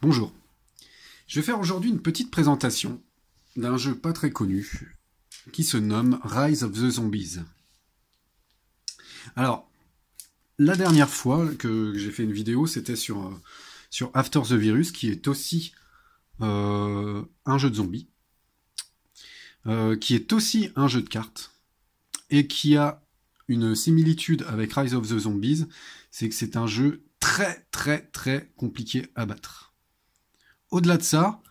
Bonjour. Je vais faire aujourd'hui une petite présentation d'un jeu pas très connu qui se nomme Rise of the Zombies. Alors, la dernière fois que j'ai fait une vidéo, c'était sur After the Virus, qui est aussi un jeu de zombies, qui est aussi un jeu de cartes, et qui a une similitude avec Rise of the Zombies, c'est que c'est un jeu très très très compliqué à battre. Au-delà de ça,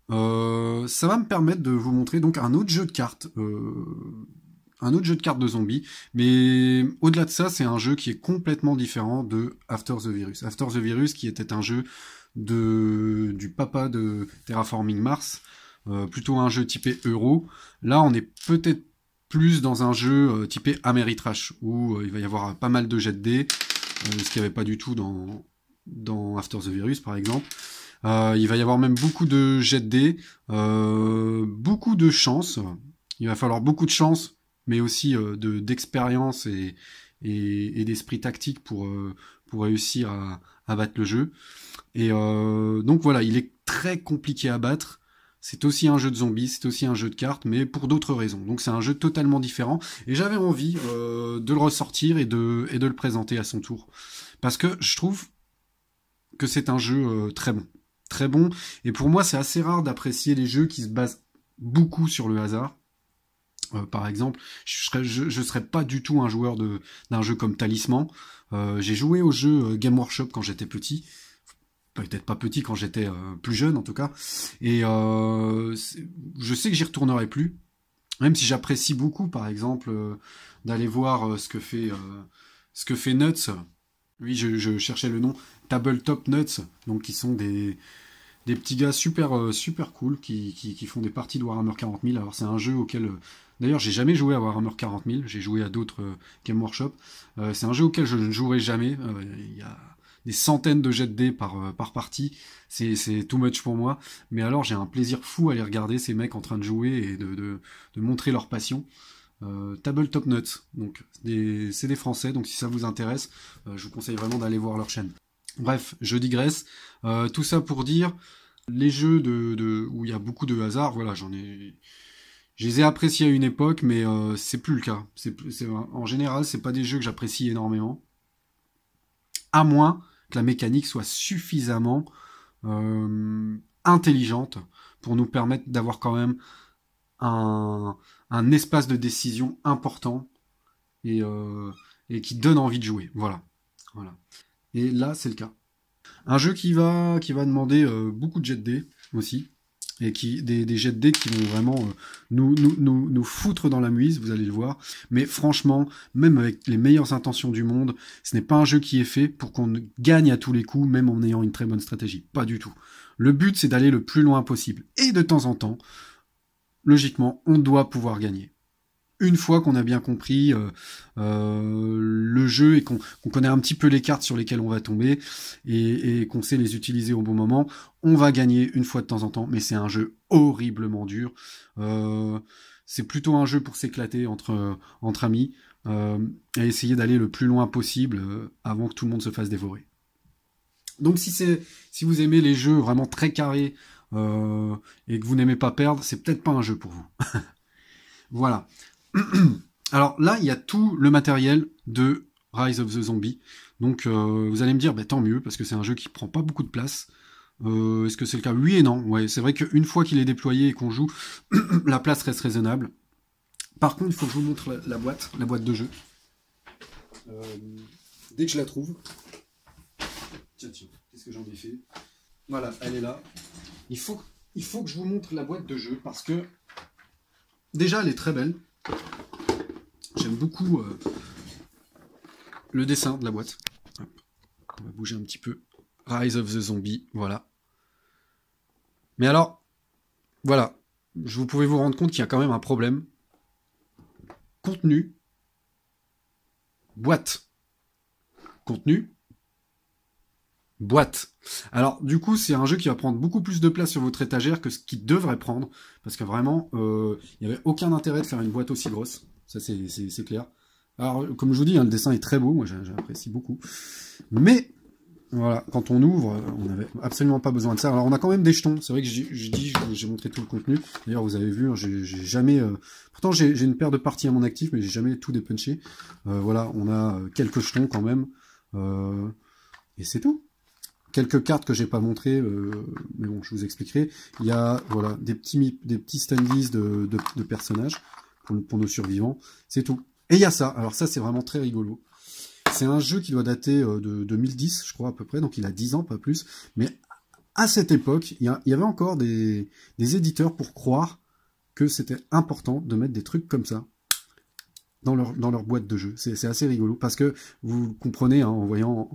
ça va me permettre de vous montrer donc un autre jeu de cartes, de zombies, mais au-delà de ça, c'est un jeu qui est complètement différent de After the Virus. After the Virus, qui était un jeu du papa de Terraforming Mars, plutôt un jeu typé Euro. Là, on est peut-être plus dans un jeu typé Ameritrash, où il va y avoir pas mal de jets de dés, ce qu'il n'y avait pas du tout dans After the Virus, par exemple. Il va y avoir même beaucoup de jets de dés, beaucoup de chance. Il va falloir beaucoup de chance, mais aussi d'expérience et d'esprit tactique pour réussir à battre le jeu. Et donc voilà, il est très compliqué à battre. C'est aussi un jeu de zombies, c'est aussi un jeu de cartes, mais pour d'autres raisons. Donc c'est un jeu totalement différent. Et j'avais envie de le ressortir et de le présenter à son tour. Parce que je trouve que c'est un jeu très bon. Très bon. Et pour moi, c'est assez rare d'apprécier les jeux qui se basent beaucoup sur le hasard. Par exemple, je serais pas du tout un joueur d'un jeu comme Talisman. J'ai joué au jeu Game Workshop quand j'étais petit. Peut-être pas petit, quand j'étais plus jeune en tout cas. Et je sais que j'y retournerai plus. Même si j'apprécie beaucoup, par exemple, d'aller voir ce que fait Nuts. Oui, je cherchais le nom. Tabletop Nuts. Donc qui sont des petits gars super cool qui font des parties de Warhammer 40 000. Alors c'est un jeu auquel... D'ailleurs, j'ai jamais joué à Warhammer 40 000. J'ai joué à d'autres Game Workshop. C'est un jeu auquel je ne jouerai jamais. Il y a des centaines de jets de dés par partie. C'est too much pour moi. Mais alors, j'ai un plaisir fou à les regarder, ces mecs en train de jouer et de montrer leur passion. Tabletop Nuts. Donc, c'est des Français. Donc, si ça vous intéresse, je vous conseille vraiment d'aller voir leur chaîne. Bref, je digresse. Tout ça pour dire, les jeux où il y a beaucoup de hasard, voilà, je les ai appréciés à une époque, mais c'est plus le cas. En général, c'est pas des jeux que j'apprécie énormément, à moins que la mécanique soit suffisamment intelligente pour nous permettre d'avoir quand même un espace de décision important et qui donne envie de jouer. Voilà. Et là, c'est le cas. Un jeu qui va demander beaucoup de jets de dés aussi, et des jets de dés qui vont vraiment nous foutre dans la muise, vous allez le voir. Mais franchement, même avec les meilleures intentions du monde, ce n'est pas un jeu qui est fait pour qu'on gagne à tous les coups, même en ayant une très bonne stratégie. Pas du tout. Le but, c'est d'aller le plus loin possible. Et de temps en temps, logiquement, on doit pouvoir gagner. Une fois qu'on a bien compris le jeu et qu'on connaît un petit peu les cartes sur lesquelles on va tomber et qu'on sait les utiliser au bon moment, on va gagner une fois de temps en temps, mais c'est un jeu horriblement dur. C'est plutôt un jeu pour s'éclater entre amis et essayer d'aller le plus loin possible avant que tout le monde se fasse dévorer. Donc si vous aimez les jeux vraiment très carrés et que vous n'aimez pas perdre, c'est peut-être pas un jeu pour vous. Voilà. Alors là, il y a tout le matériel de Rise of the Zombie. Donc vous allez me dire, bah, tant mieux, parce que c'est un jeu qui prend pas beaucoup de place. Est-ce que c'est le cas? Oui et non. Ouais, c'est vrai qu'une fois qu'il est déployé et qu'on joue, la place reste raisonnable. Par contre, il faut que je vous montre la boîte de jeu. Dès que je la trouve. Tiens, qu'est-ce que j'en ai fait? Voilà, elle est là. Il faut que je vous montre la boîte de jeu, parce que déjà, elle est très belle. J'aime beaucoup le dessin de la boîte. Hop. On va bouger un petit peu. Rise of the Zombie, voilà. Mais alors, voilà. Vous pouvez vous rendre compte qu'il y a quand même un problème. Contenu. Boîte. Contenu. Boîte. Alors, du coup, c'est un jeu qui va prendre beaucoup plus de place sur votre étagère que ce qu'il devrait prendre. Parce que vraiment, il n'y avait aucun intérêt de faire une boîte aussi grosse. Ça, c'est clair. Alors, comme je vous dis, hein, le dessin est très beau. Moi, j'apprécie beaucoup. Mais Voilà, quand on ouvre, on n'avait absolument pas besoin de ça. Alors on a quand même des jetons, c'est vrai que j'ai montré tout le contenu. D'ailleurs vous avez vu, hein, j'ai jamais... Pourtant j'ai une paire de parties à mon actif, mais j'ai jamais tout dépunché. Voilà, on a quelques jetons quand même. Et c'est tout. Quelques cartes que j'ai pas montrées, mais bon, je vous expliquerai. Il y a voilà des petits standees de personnages pour nos survivants. C'est tout. Et il y a ça. Alors ça c'est vraiment très rigolo. C'est un jeu qui doit dater de 2010, je crois, à peu près, donc il a 10 ans, pas plus. Mais à cette époque, il y avait encore des éditeurs pour croire que c'était important de mettre des trucs comme ça dans leur boîte de jeu. C'est assez rigolo, parce que vous comprenez, hein, en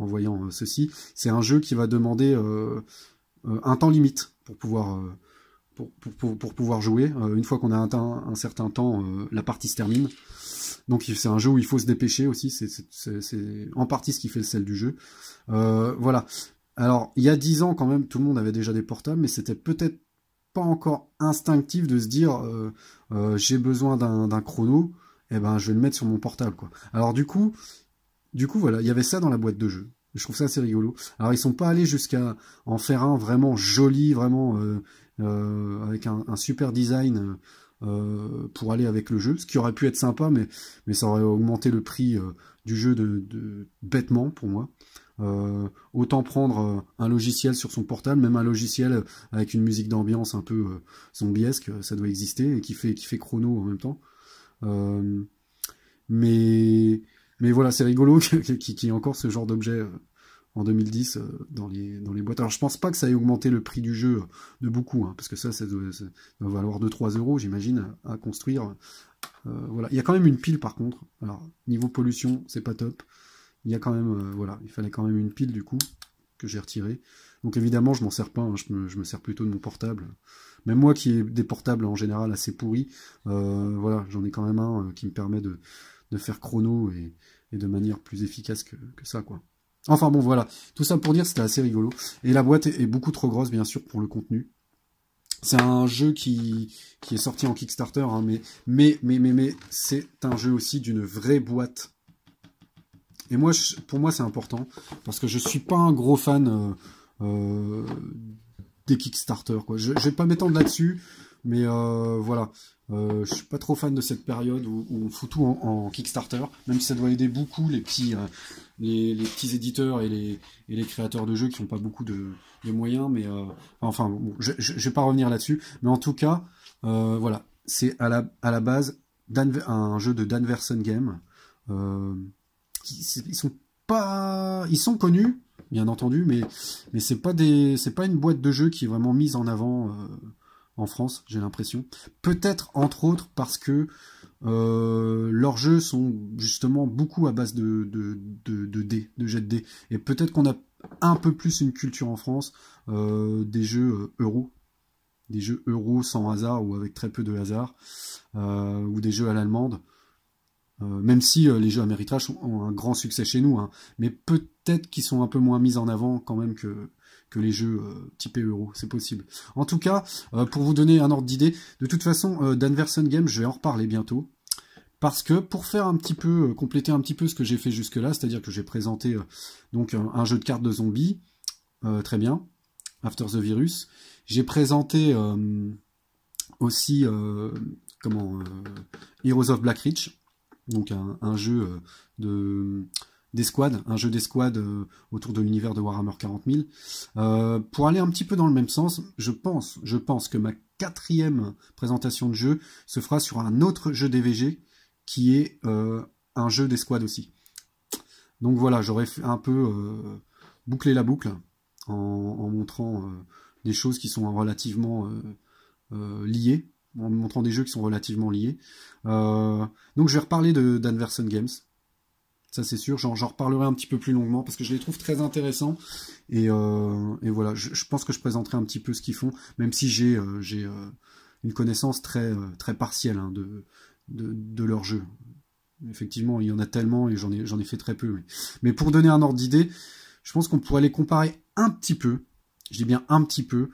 voyant ceci, c'est un jeu qui va demander un temps limite pour pouvoir... pour pouvoir jouer. Une fois qu'on a atteint un certain temps, la partie se termine. Donc c'est un jeu où il faut se dépêcher aussi, c'est en partie ce qui fait le sel du jeu. Voilà. Alors, il y a 10 ans quand même, tout le monde avait déjà des portables, mais c'était peut-être pas encore instinctif de se dire j'ai besoin d'un chrono, et ben je vais le mettre sur mon portable, quoi. Alors du coup voilà, il y avait ça dans la boîte de jeu. Je trouve ça assez rigolo. Alors ils sont pas allés jusqu'à en faire un vraiment joli, vraiment avec un super design pour aller avec le jeu, ce qui aurait pu être sympa, mais ça aurait augmenté le prix du jeu de bêtement pour moi. Autant prendre un logiciel sur son portable, même un logiciel avec une musique d'ambiance un peu zombiesque, ça doit exister, et qui fait chrono en même temps. Mais voilà, c'est rigolo qu'il y ait encore ce genre d'objet en 2010 dans les boîtes. Alors je pense pas que ça ait augmenté le prix du jeu de beaucoup, hein, parce que ça doit valoir 2-3 euros, j'imagine, à construire. Voilà. Il y a quand même une pile par contre. Alors niveau pollution, c'est pas top. Il y a quand même, voilà, il fallait quand même une pile du coup, que j'ai retirée. Donc évidemment, je m'en sers pas, hein, je me sers plutôt de mon portable. Même moi qui ai des portables en général assez pourris, voilà, j'en ai quand même un qui me permet de faire chrono et de manière plus efficace que ça, quoi. Enfin bon, voilà, tout ça pour dire c'était assez rigolo. Et la boîte est beaucoup trop grosse, bien sûr, pour le contenu. C'est un jeu qui est sorti en Kickstarter, hein, mais c'est un jeu aussi d'une vraie boîte. Et moi, pour moi, c'est important, parce que je suis pas un gros fan des Kickstarter, quoi. Je vais pas m'étendre là-dessus, mais voilà. Je suis pas trop fan de cette période où on fout tout en Kickstarter, même si ça doit aider beaucoup les petits éditeurs et les créateurs de jeux qui n'ont pas beaucoup de moyens, mais enfin, bon, je vais pas revenir là-dessus, mais en tout cas, voilà, c'est à la base un jeu de Danverson Game. Ils sont connus, bien entendu, mais c'est pas une boîte de jeu qui est vraiment mise en avant en France, j'ai l'impression. Peut-être entre autres parce que leurs jeux sont justement beaucoup à base de dés, de jets de dés. Et peut-être qu'on a un peu plus une culture en France des jeux euros. Des jeux euros sans hasard ou avec très peu de hasard. Ou des jeux à l'allemande. Même si les jeux Ameritrash ont un grand succès chez nous. Hein. Mais peut-être qu'ils sont un peu moins mis en avant quand même que les jeux typés euro, c'est possible. En tout cas, pour vous donner un ordre d'idée, de toute façon, Danverson Game, je vais en reparler bientôt. Parce que pour faire un petit peu, compléter un petit peu ce que j'ai fait jusque-là, c'est-à-dire que j'ai présenté donc un jeu de cartes de zombies, très bien, After the Virus. J'ai présenté aussi Heroes of Blackreach, donc un jeu d'escouade, un jeu d'escouade autour de l'univers de Warhammer 40 000. Pour aller un petit peu dans le même sens, je pense que ma 4e présentation de jeu se fera sur un autre jeu DVG qui est un jeu d'escouade aussi. Donc voilà, j'aurais un peu bouclé la boucle en montrant des choses qui sont relativement liées, en montrant des jeux qui sont relativement liés. Donc je vais reparler de Danverson Games. Ça c'est sûr, j'en reparlerai un petit peu plus longuement parce que je les trouve très intéressants et voilà, je pense que je présenterai un petit peu ce qu'ils font, même si j'ai une connaissance très partielle hein, de leur jeu. Effectivement, il y en a tellement et j'en ai fait très peu. Mais pour donner un ordre d'idée, je pense qu'on pourrait les comparer un petit peu, je dis bien un petit peu,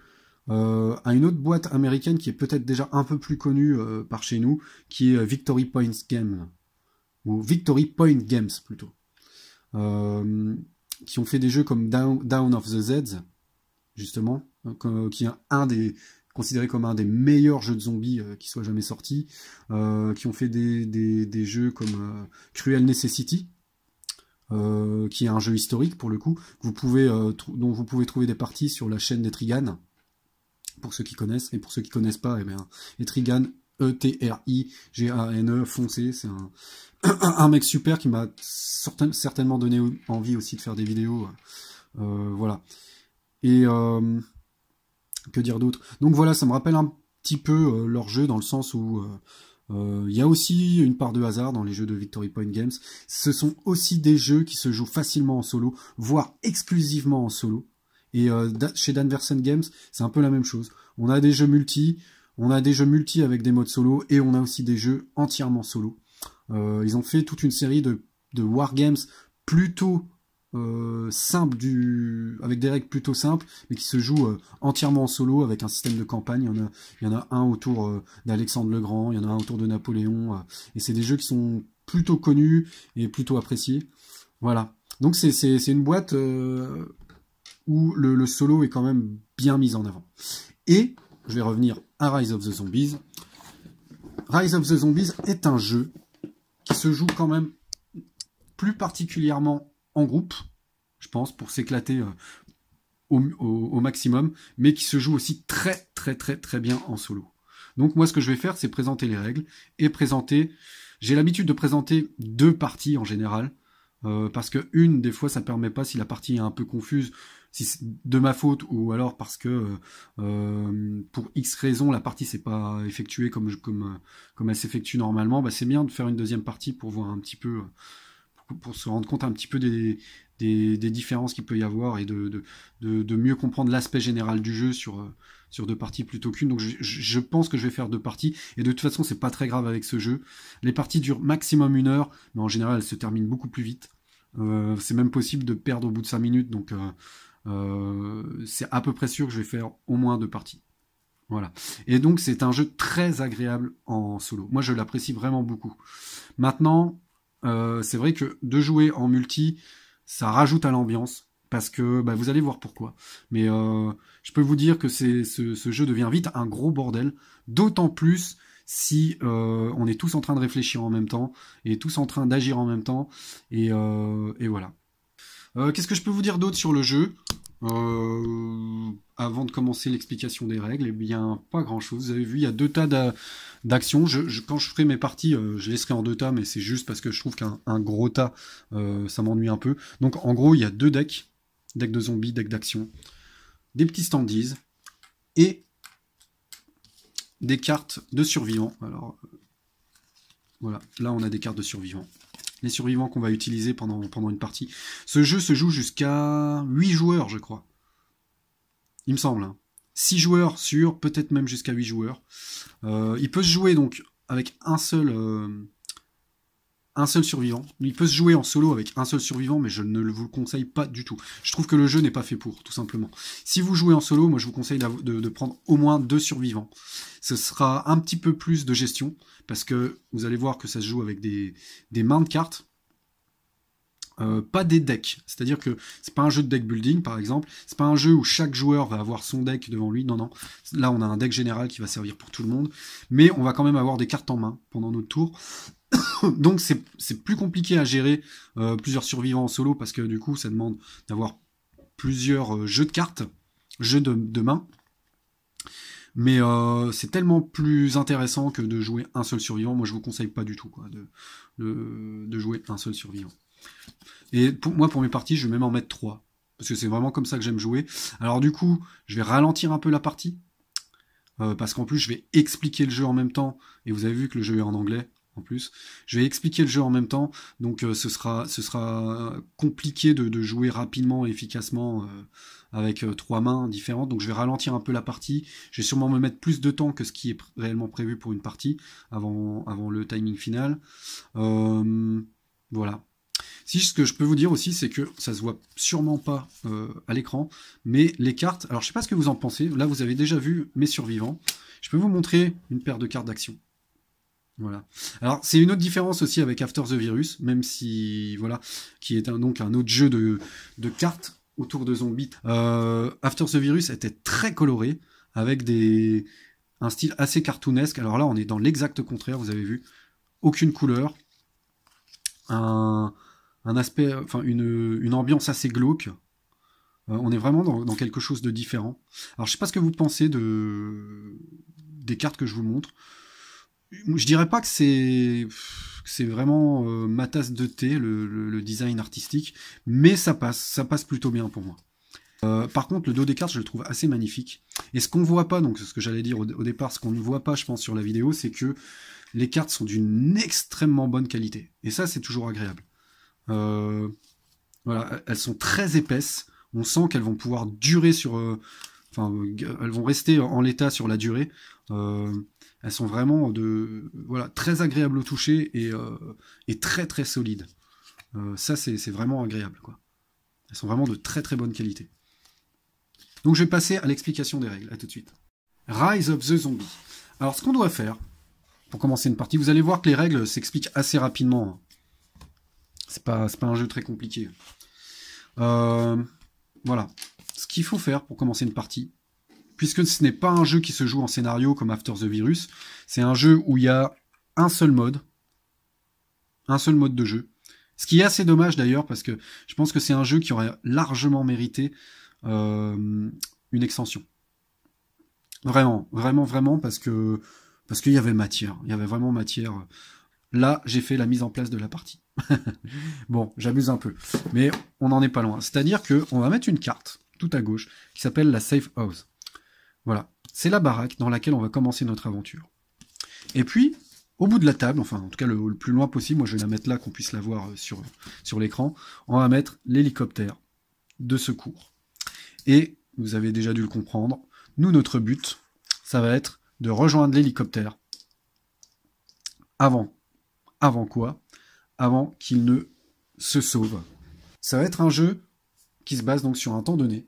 à une autre boîte américaine qui est peut-être déjà un peu plus connue par chez nous, qui est Victory Point Games, ou Victory Point Games plutôt. qui ont fait des jeux comme Dawn of the Zeds, justement, qui est considéré comme un des meilleurs jeux de zombies qui soit jamais sorti, qui ont fait des jeux comme Cruel Necessity, qui est un jeu historique pour le coup, dont vous pouvez trouver des parties sur la chaîne d'Etrigan, pour ceux qui connaissent, et pour ceux qui connaissent pas, eh bien, Etrigan, E-T-R-I-G-A-N-E, foncé, c'est un mec super qui m'a certainement donné envie aussi de faire des vidéos, voilà. Et que dire d'autre? Donc voilà, ça me rappelle un petit peu leur jeu, dans le sens où il y a aussi une part de hasard dans les jeux de Victory Point Games. Ce sont aussi des jeux qui se jouent facilement en solo, voire exclusivement en solo. Et chez Danversen Games, c'est un peu la même chose. On a des jeux multi avec des modes solo, et on a aussi des jeux entièrement solo. Ils ont fait toute une série de wargames plutôt simples, avec des règles plutôt simples, mais qui se jouent entièrement en solo, avec un système de campagne. Il y en a un autour d'Alexandre le Grand, il y en a un autour de Napoléon, et c'est des jeux qui sont plutôt connus et plutôt appréciés. Voilà. Donc c'est une boîte où le solo est quand même bien mis en avant. Et je vais revenir à Rise of the Zombies. Rise of the Zombies est un jeu qui se joue quand même plus particulièrement en groupe, je pense, pour s'éclater au maximum, mais qui se joue aussi très bien en solo. Donc moi, ce que je vais faire, c'est présenter les règles, et j'ai l'habitude de présenter 2 parties en général, parce que des fois, ça permet pas, si la partie est un peu confuse, si c'est de ma faute, ou alors parce que pour X raisons la partie s'est pas effectuée comme elle s'effectue normalement, bah c'est bien de faire une deuxième partie pour voir un petit peu, pour se rendre compte un petit peu des différences qu'il peut y avoir, et de mieux comprendre l'aspect général du jeu sur 2 parties plutôt qu'une. Donc je pense que je vais faire 2 parties, et de toute façon c'est pas très grave avec ce jeu. Les parties durent maximum 1 heure, mais en général elles se terminent beaucoup plus vite. C'est même possible de perdre au bout de 5 minutes, donc c'est à peu près sûr que je vais faire au moins 2 parties. Voilà. Et donc c'est un jeu très agréable en solo. Moi je l'apprécie vraiment beaucoup. Maintenant, c'est vrai que de jouer en multi, ça rajoute à l'ambiance, parce que bah, vous allez voir pourquoi. Mais je peux vous dire que ce jeu devient vite un gros bordel, d'autant plus si on est tous en train de réfléchir en même temps, et tous en train d'agir en même temps, et voilà. Qu'est-ce que je peux vous dire d'autre sur le jeu avant de commencer l'explication des règles? Eh bien, pas grand-chose. Vous avez vu, il y a 2 tas d'actions. Quand je ferai mes parties, je laisserai en 2 tas, mais c'est juste parce que je trouve qu'un gros tas, ça m'ennuie un peu. Donc, en gros, il y a 2 decks. Deck de zombies, deck d'action. Des petits standees. Et des cartes de survivants. Alors, voilà. Là, on a des cartes de survivants. Les survivants qu'on va utiliser pendant une partie. Ce jeu se joue jusqu'à 8 joueurs, je crois. Il me semble. 6 joueurs sur, peut-être même jusqu'à 8 joueurs. Il peut se jouer donc avec un seul survivant. Il peut se jouer en solo avec un seul survivant, mais je ne vous le conseille pas du tout. Je trouve que le jeu n'est pas fait pour, tout simplement. Si vous jouez en solo, moi je vous conseille de prendre au moins 2 survivants. Ce sera un petit peu plus de gestion, parce que vous allez voir que ça se joue avec des mains de cartes, pas des decks. C'est-à-dire que c'est pas un jeu de deck building, par exemple. C'est pas un jeu où chaque joueur va avoir son deck devant lui. Non. Là, on a un deck général qui va servir pour tout le monde, mais on va quand même avoir des cartes en main pendant notre tour. Donc c'est plus compliqué à gérer plusieurs survivants en solo, parce que du coup ça demande d'avoir plusieurs jeux de cartes, jeux de main. Mais c'est tellement plus intéressant que de jouer un seul survivant. Moi je vous conseille pas du tout de jouer un seul survivant. Et pour mes parties, je vais même en mettre 3. Parce que c'est vraiment comme ça que j'aime jouer. Alors du coup, je vais ralentir un peu la partie. Parce qu'en plus je vais expliquer le jeu en même temps. Et vous avez vu que le jeu est en anglais. En plus, je vais expliquer le jeu en même temps, donc ce sera compliqué de jouer rapidement et efficacement avec 3 mains différentes. Donc je vais ralentir un peu la partie. Je vais sûrement me mettre plus de temps que ce qui est réellement prévu pour une partie avant le timing final. Voilà. Si ce que je peux vous dire aussi, c'est que ça se voit sûrement pas à l'écran, mais les cartes. Alors je sais pas ce que vous en pensez. Là, vous avez déjà vu mes survivants. Je peux vous montrer une paire de cartes d'action. Voilà. Alors, c'est une autre différence aussi avec After the Virus, même si, voilà, qui est donc un autre jeu de cartes autour de zombies. After the Virus était très coloré, avec un style assez cartoonesque. Alors là, on est dans l'exact contraire, vous avez vu. Aucune couleur, un aspect, enfin, une ambiance assez glauque. On est vraiment dans quelque chose de différent. Alors, je sais pas ce que vous pensez des cartes que je vous montre. Je dirais pas que c'est vraiment ma tasse de thé, le design artistique, mais ça passe plutôt bien pour moi. Par contre, le dos des cartes, je le trouve assez magnifique. Et ce qu'on voit pas, donc ce que j'allais dire au départ, ce qu'on ne voit pas, je pense, sur la vidéo, c'est que les cartes sont d'une extrêmement bonne qualité. Et ça, c'est toujours agréable. Voilà, elles sont très épaisses. On sent qu'elles vont pouvoir durer elles vont rester en l'état sur la durée. Elles sont vraiment voilà, très agréables au toucher et très très solides. Ça, c'est vraiment agréable, quoi. Elles sont vraiment de très très bonne qualité. Donc je vais passer à l'explication des règles. À tout de suite. Rise of the Zombie. Alors ce qu'on doit faire pour commencer une partie, vous allez voir que les règles s'expliquent assez rapidement. C'est pas un jeu très compliqué. Voilà. Ce qu'il faut faire pour commencer une partie, puisque ce n'est pas un jeu qui se joue en scénario comme After the Virus, c'est un jeu où il y a un seul mode de jeu. Ce qui est assez dommage d'ailleurs, parce que je pense que c'est un jeu qui aurait largement mérité une extension. Vraiment, vraiment, vraiment, parce qu'il y avait matière. Il y avait vraiment matière. Là, j'ai fait la mise en place de la partie. Bon, j'abuse un peu, mais on n'en est pas loin. C'est-à-dire qu'on va mettre une carte, tout à gauche, qui s'appelle la Safe House. Voilà, c'est la baraque dans laquelle on va commencer notre aventure. Et puis, au bout de la table, enfin en tout cas le plus loin possible, moi je vais la mettre là, qu'on puisse la voir sur l'écran, on va mettre l'hélicoptère de secours. Et, vous avez déjà dû le comprendre, nous, notre but, ça va être de rejoindre l'hélicoptère. Avant quoi? Avant qu'il ne se sauve. Ça va être un jeu qui se base donc sur un temps donné.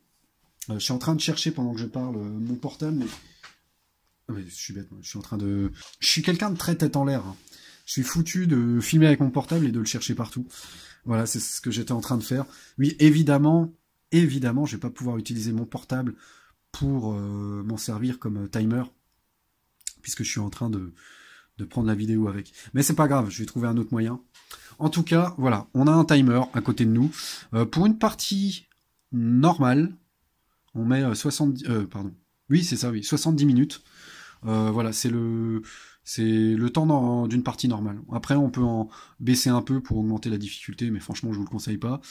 Je suis en train de chercher pendant que je parle mon portable, mais... Ah, mais je suis bête, moi. Je suis quelqu'un de très tête en l'air. Hein. Je suis foutu de filmer avec mon portable et de le chercher partout. Voilà, c'est ce que j'étais en train de faire. Oui, évidemment, je vais pas pouvoir utiliser mon portable pour m'en servir comme timer, puisque je suis en train de prendre la vidéo avec. Mais c'est pas grave, je vais trouver un autre moyen. En tout cas, voilà, on a un timer à côté de nous. Pour une partie normale, on met 70... pardon. Oui, c'est ça, oui, 70 minutes. Voilà, c'est le temps d'une partie normale. Après, on peut en baisser un peu pour augmenter la difficulté, mais franchement, je vous le conseille pas.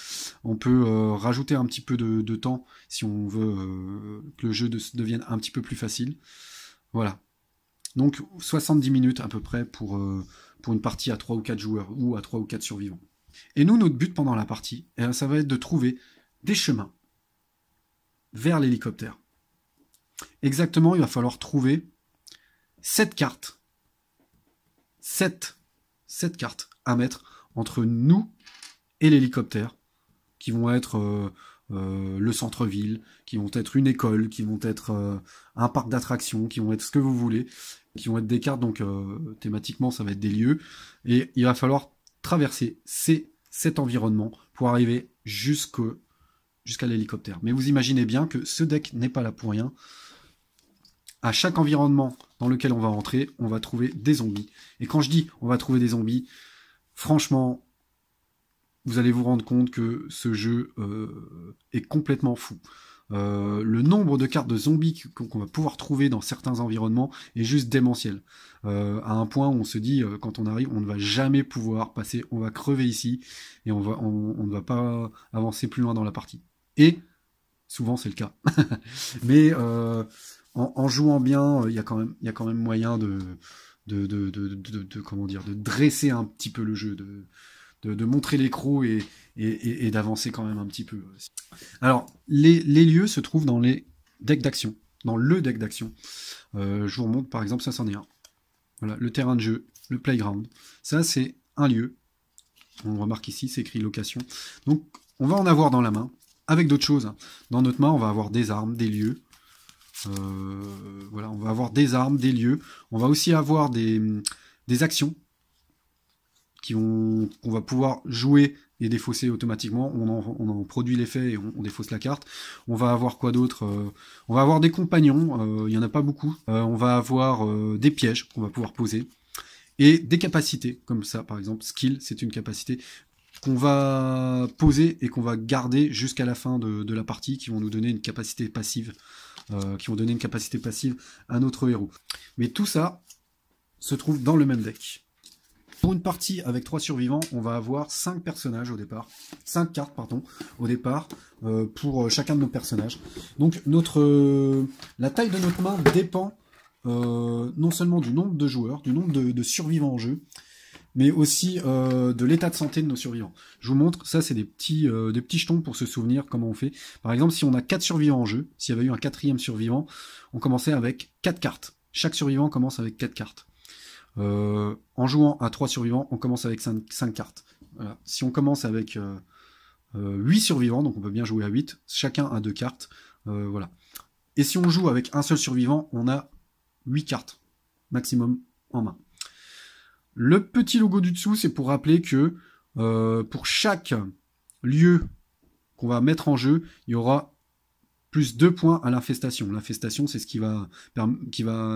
On peut rajouter un petit peu de temps si on veut que le jeu devienne un petit peu plus facile. Voilà. Donc 70 minutes à peu près pour une partie à 3 ou 4 joueurs ou à 3 ou 4 survivants. Et nous, notre but pendant la partie, ça va être de trouver des chemins vers l'hélicoptère. Exactement, il va falloir trouver 7 cartes. 7 cartes à mettre entre nous et l'hélicoptère, qui vont être le centre-ville, qui vont être une école, qui vont être un parc d'attractions, qui vont être ce que vous voulez, qui vont être des cartes, donc thématiquement ça va être des lieux, et il va falloir traverser cet environnement pour arriver jusqu'à l'hélicoptère. Mais vous imaginez bien que ce deck n'est pas là pour rien. À chaque environnement dans lequel on va entrer, on va trouver des zombies. Et quand je dis on va trouver des zombies, franchement, vous allez vous rendre compte que ce jeu est complètement fou. Le nombre de cartes de zombies qu'on va pouvoir trouver dans certains environnements est juste démentiel. À un point où on se dit, quand on arrive, on ne va jamais pouvoir passer, on va crever ici, et on ne va pas avancer plus loin dans la partie. Et souvent c'est le cas. Mais en jouant bien, il y a quand même moyen comment dire, de dresser un petit peu le jeu, de montrer les crocs et d'avancer quand même un petit peu. Alors, les lieux se trouvent dans les decks d'action, dans le deck d'action. Je vous remontre, par exemple, ça c'en est un. Voilà, le terrain de jeu, le playground. Ça, c'est un lieu. On remarque ici, c'est écrit location. Donc, on va en avoir dans la main, avec d'autres choses. Dans notre main, on va avoir des armes, des lieux. Voilà, on va avoir des armes, des lieux. On va aussi avoir des des actions qu'on va pouvoir jouer et défausser automatiquement. On en produit l'effet et on défausse la carte. On va avoir quoi d'autre? On va avoir des compagnons, il n'y en a pas beaucoup. On va avoir des pièges qu'on va pouvoir poser. Et des capacités, comme ça par exemple. Skill, c'est une capacité qu'on va poser et qu'on va garder jusqu'à la fin de la partie, qui vont nous donner une capacité passive. À notre héros. Mais tout ça se trouve dans le même deck. Pour une partie avec 3 survivants, on va avoir 5 personnages au départ. 5 cartes, pardon, au départ, pour chacun de nos personnages. Donc la taille de notre main dépend non seulement du nombre de joueurs, du nombre de survivants en jeu, mais aussi de l'état de santé de nos survivants. Je vous montre, ça c'est des petits jetons pour se souvenir comment on fait. Par exemple, si on a 4 survivants en jeu, s'il y avait eu un 4e survivant, on commençait avec 4 cartes. Chaque survivant commence avec 4 cartes. En jouant à 3 survivants, on commence avec 5 cartes. Voilà. Si on commence avec 8 survivants, donc on peut bien jouer à 8, chacun a 2 cartes. Voilà. Et si on joue avec un seul survivant, on a 8 cartes maximum en main. Le petit logo du dessous, c'est pour rappeler que pour chaque lieu qu'on va mettre en jeu, il y aura plus 2 points à l'infestation. L'infestation, c'est ce qui va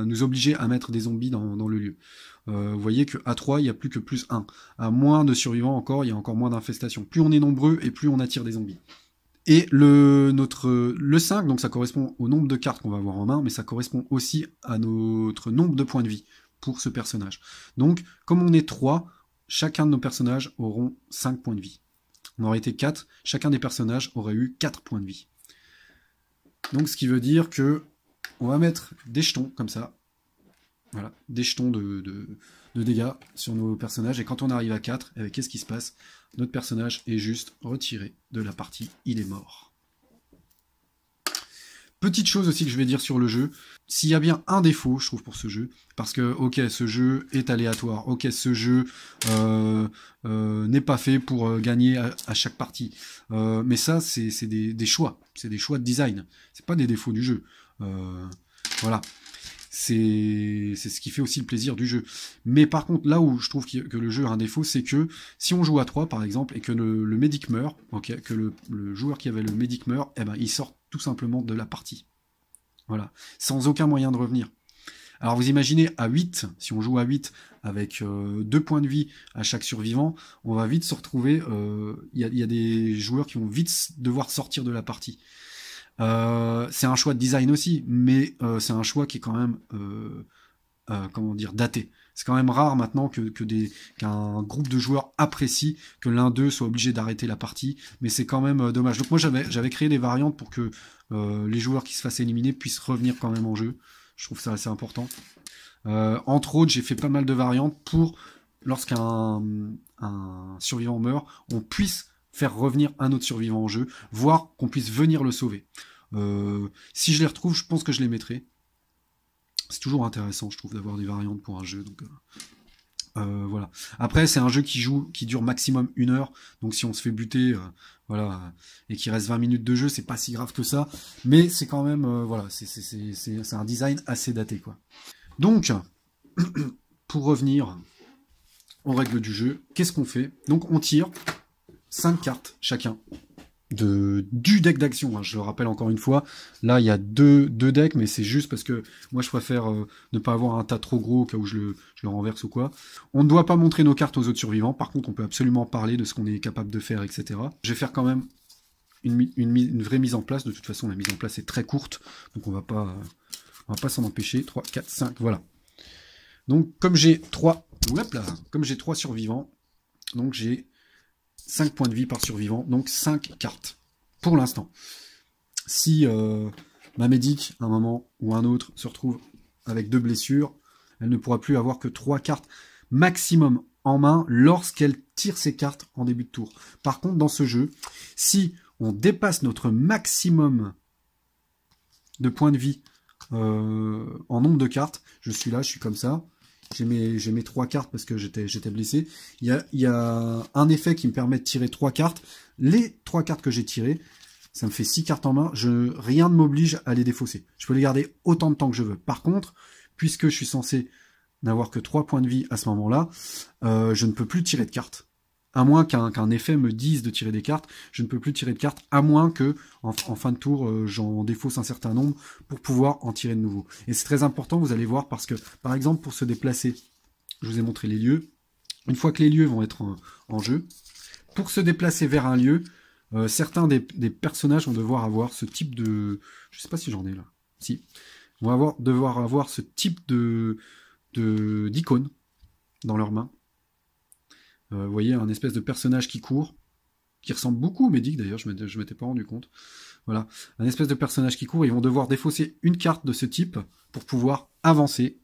nous obliger à mettre des zombies dans le lieu. Vous voyez qu'à 3, il n'y a plus que plus 1. À moins de survivants encore, il y a encore moins d'infestation. Plus on est nombreux et plus on attire des zombies. Et le 5, donc ça correspond au nombre de cartes qu'on va avoir en main, mais ça correspond aussi à notre nombre de points de vie pour ce personnage. Donc, comme on est 3, chacun de nos personnages auront 5 points de vie. On aurait été 4, chacun des personnages aurait eu 4 points de vie. Donc, ce qui veut dire que on va mettre des jetons, comme ça. Voilà, des jetons de dégâts sur nos personnages. Et quand on arrive à 4, qu'est-ce qui se passe? Notre personnage est juste retiré de la partie, il est mort. Petite chose aussi que je vais dire sur le jeu, s'il y a bien un défaut, je trouve, pour ce jeu, parce que, ok, ce jeu est aléatoire, ok, ce jeu n'est pas fait pour gagner à chaque partie, mais ça, c'est des choix, c'est des choix de design, c'est pas des défauts du jeu, voilà. C'est ce qui fait aussi le plaisir du jeu. Mais par contre, là où je trouve que le jeu a un défaut, c'est que si on joue à 3 par exemple, et que le médic meurt, okay, que le joueur qui avait le médic meurt, eh ben, il sort tout simplement de la partie. Voilà. Sans aucun moyen de revenir. Alors vous imaginez, à 8, si on joue à 8, avec 2 points de vie à chaque survivant, on va vite se retrouver, y a des joueurs qui vont vite devoir sortir de la partie. C'est un choix de design aussi, mais c'est un choix qui est quand même, comment dire, daté. C'est quand même rare maintenant qu'un groupe de joueurs apprécie que l'un d'eux soit obligé d'arrêter la partie, mais c'est quand même dommage. Donc moi j'avais créé des variantes pour que les joueurs qui se fassent éliminer puissent revenir quand même en jeu. Je trouve ça assez important. Entre autres, j'ai fait pas mal de variantes pour, lorsqu'un survivant meurt, on puisse faire revenir un autre survivant en jeu, voire qu'on puisse venir le sauver. Si je les retrouve, je pense que je les mettrai. C'est toujours intéressant, je trouve, d'avoir des variantes pour un jeu. Donc, voilà. Après, c'est un jeu qui dure maximum 1 heure. Donc, si on se fait buter, voilà, et qu'il reste 20 minutes de jeu, c'est pas si grave que ça. Mais c'est quand même, voilà, c'est un design assez daté, quoi. Donc, pour revenir aux règles du jeu, qu'est-ce qu'on fait? Donc, on tire 5 cartes chacun du deck d'action, hein. Je le rappelle encore une fois, là il y a deux decks, mais c'est juste parce que moi je préfère ne pas avoir un tas trop gros au cas où je le renverse ou quoi. On ne doit pas montrer nos cartes aux autres survivants, par contre on peut absolument parler de ce qu'on est capable de faire, etc. Je vais faire quand même une vraie mise en place. De toute façon la mise en place est très courte, donc on va pas s'en empêcher. 3, 4, 5, voilà. Donc comme j'ai 3 survivants, donc j'ai 5 points de vie par survivant, donc 5 cartes, pour l'instant. Si ma médic, à un moment ou un autre, se retrouve avec 2 blessures, elle ne pourra plus avoir que 3 cartes maximum en main lorsqu'elle tire ses cartes en début de tour. Par contre, dans ce jeu, si on dépasse notre maximum de points de vie en nombre de cartes, je suis comme ça, j'ai mes 3 cartes parce que j'étais blessé. Il y a un effet qui me permet de tirer 3 cartes. Les 3 cartes que j'ai tirées, ça me fait 6 cartes en main. Rien ne m'oblige à les défausser. Je peux les garder autant de temps que je veux. Par contre, puisque je suis censé n'avoir que 3 points de vie à ce moment-là, je ne peux plus tirer de cartes. À moins qu'un effet me dise de tirer des cartes, je ne peux plus tirer de cartes, à moins que en fin de tour, j'en défausse un certain nombre pour pouvoir en tirer de nouveau. Et c'est très important, vous allez voir, parce que, par exemple, pour se déplacer, je vous ai montré les lieux. Une fois que les lieux vont être en jeu, pour se déplacer vers un lieu, certains des personnages vont devoir avoir ce type de... Je sais pas si j'en ai là. Si. Vont devoir avoir ce type d'icône dans leurs mains. Vous voyez, un espèce de personnage qui court, qui ressemble beaucoup au Médic d'ailleurs, je m'étais pas rendu compte. Voilà, un espèce de personnage qui court, ils vont devoir défausser une carte de ce type pour pouvoir avancer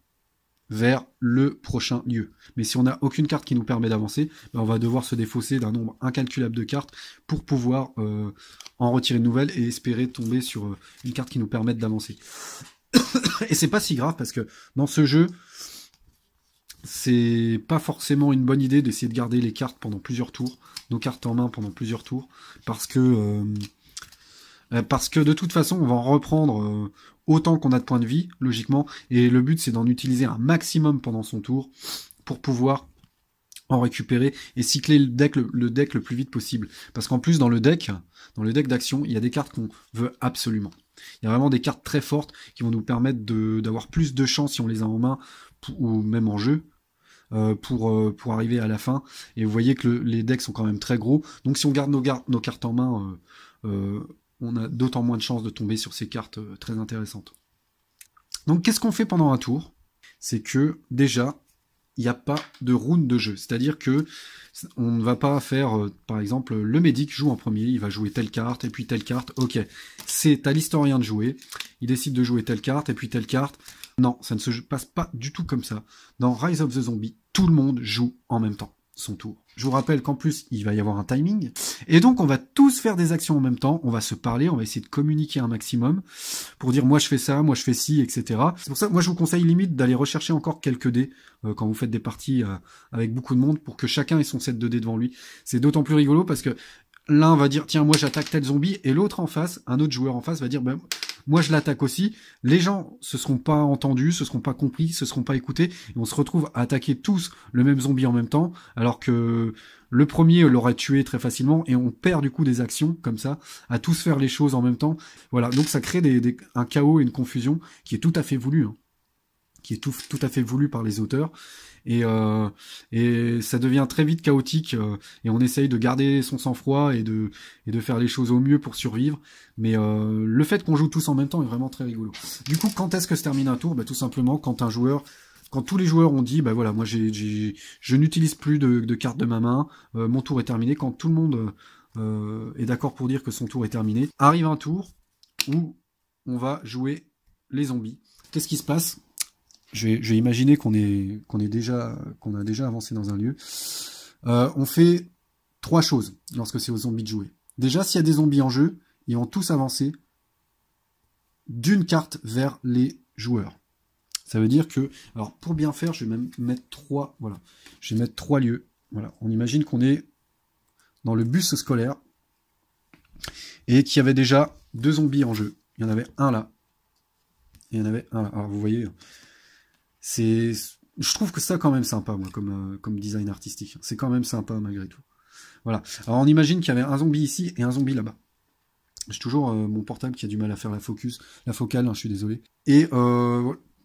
vers le prochain lieu. Mais si on n'a aucune carte qui nous permet d'avancer, ben on va devoir se défausser d'un nombre incalculable de cartes pour pouvoir en retirer une nouvelle et espérer tomber sur une carte qui nous permette d'avancer. Et c'est pas si grave parce que dans ce jeu, c'est pas forcément une bonne idée d'essayer de garder les cartes pendant plusieurs tours, nos cartes en main pendant plusieurs tours, parce que de toute façon on va en reprendre autant qu'on a de points de vie, logiquement, et le but c'est d'en utiliser un maximum pendant son tour pour pouvoir en récupérer et cycler le deck le plus vite possible. Parce qu'en plus dans le deck d'action, il y a des cartes qu'on veut absolument. Il y a vraiment des cartes très fortes qui vont nous permettre d'avoir plus de chance si on les a en main ou même en jeu. Pour arriver à la fin, et vous voyez que les decks sont quand même très gros, donc si on garde nos cartes en main, on a d'autant moins de chances de tomber sur ces cartes très intéressantes. Donc qu'est-ce qu'on fait pendant un tour? C'est que déjà, il n'y a pas de round de jeu, c'est-à-dire que on ne va pas faire, par exemple, le Médic joue en premier, il va jouer telle carte, et puis telle carte, ok, c'est à l'historien de jouer, il décide de jouer telle carte, et puis telle carte. Non, ça ne se passe pas du tout comme ça. Dans Rise of the Zombie, tout le monde joue en même temps son tour. Je vous rappelle qu'en plus, il va y avoir un timing. Et donc, on va tous faire des actions en même temps. On va se parler, on va essayer de communiquer un maximum pour dire moi je fais ça, moi je fais ci, etc. C'est pour ça que moi je vous conseille limite d'aller rechercher encore quelques dés quand vous faites des parties avec beaucoup de monde pour que chacun ait son set de dés devant lui. C'est d'autant plus rigolo parce que l'un va dire tiens moi j'attaque tel zombie et l'autre en face, un autre joueur en face va dire ben moi je l'attaque aussi. Les gens se seront pas entendus, se seront pas compris, se seront pas écoutés, et on se retrouve à attaquer tous le même zombie en même temps, alors que le premier l'aurait tué très facilement, et on perd du coup des actions comme ça, à tous faire les choses en même temps. Voilà, donc ça crée un chaos et une confusion qui est tout à fait voulu, hein, qui est tout à fait voulu par les auteurs. Et ça devient très vite chaotique et on essaye de garder son sang-froid et de faire les choses au mieux pour survivre. Mais le fait qu'on joue tous en même temps est vraiment très rigolo. Du coup, quand est-ce que se termine un tour? Bah, tout simplement quand tous les joueurs ont dit, bah voilà, moi je n'utilise plus de cartes de ma main, mon tour est terminé. Quand tout le monde est d'accord pour dire que son tour est terminé, arrive un tour où on va jouer les zombies. Qu'est-ce qui se passe? Je vais imaginer qu'on a déjà avancé dans un lieu. On fait 3 choses lorsque c'est aux zombies de jouer. Déjà, s'il y a des zombies en jeu, ils vont tous avancer d'une carte vers les joueurs. Ça veut dire que, alors pour bien faire, je vais même mettre 3, voilà. Je vais mettre 3 lieux. Voilà. On imagine qu'on est dans le bus scolaire et qu'il y avait déjà 2 zombies en jeu. Il y en avait un là. Et il y en avait un là. Alors vous voyez... Je trouve que ça quand même sympa, moi, comme design artistique. C'est quand même sympa, malgré tout. Voilà. Alors, on imagine qu'il y avait un zombie ici et un zombie là-bas. J'ai toujours mon portable qui a du mal à faire la focale, hein, je suis désolé. Et